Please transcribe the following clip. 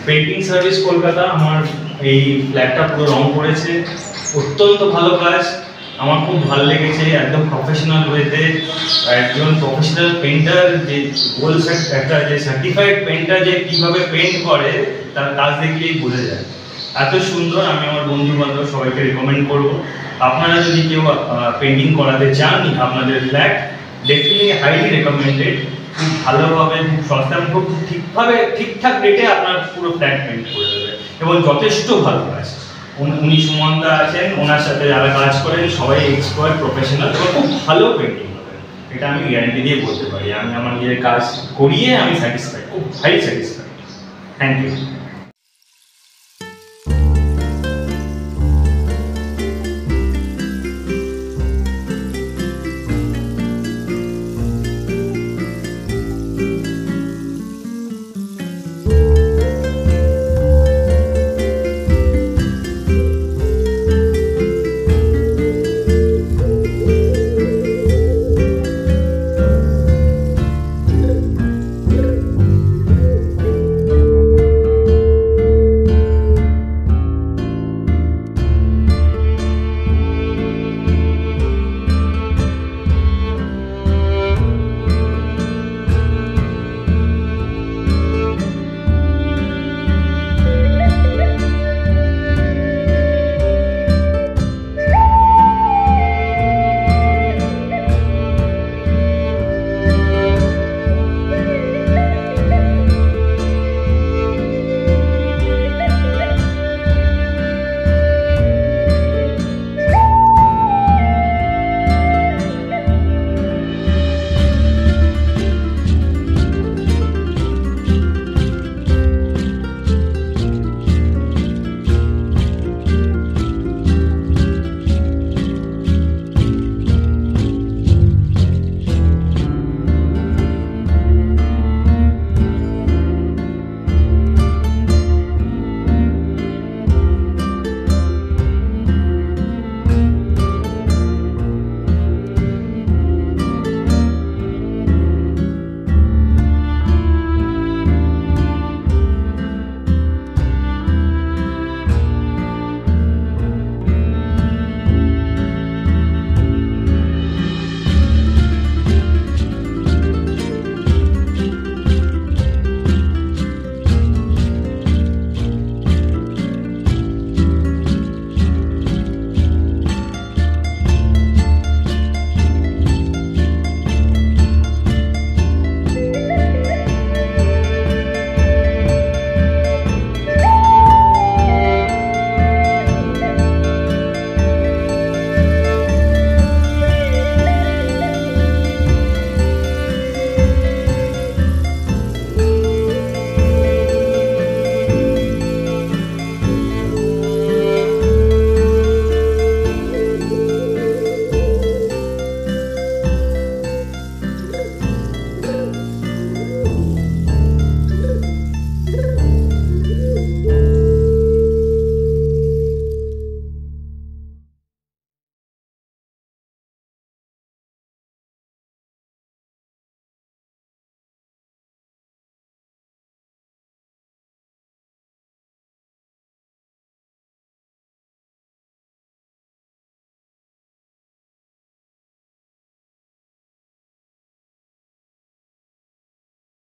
Painting service Kolkata আমার এই ফ্ল্যাটটা পুরো রং করেছে, অত্যন্ত ভালো কাজ, আমার খুব ভালো লেগেছে। একদম প্রফেশনাল ওয়েতে একজন প্রফেশনাল পেন্টার যে গোল একটা যে সার্টিফাইড পেন্টার যে কীভাবে পেন্ট করে তার কাজ দেখলেই বোঝা যায়। এত সুন্দর, আমি আমার বন্ধু বান্ধব সবাইকে রেকমেন্ড করবো। আপনারা যদি কেউ পেন্টিং করাতে চান আপনাদের ফ্ল্যাট, ডেফিনেটলি হাইলি রেকমেন্ডেড। খুব ভালোভাবে, খুব সস্তা, খুব ঠিকঠাক রেটে আপনার পুরো ফ্ল্যাট পেন্ট করে দেবে এবং যথেষ্ট ভালো কাজ। উনি সুমনদা আছেন, ওনার সাথে যারা কাজ করেন সবাই এক্সপার্ট, প্রফেশনাল এবং খুব ভালো পেন্টিং হবে, এটা আমি গ্যারান্টি দিয়ে বলতে পারি। আমি আমার নিজের কাজ করিয়ে আমি স্যাটিসফাইড, খুব হাই স্যাটিসফাইড। Thank you.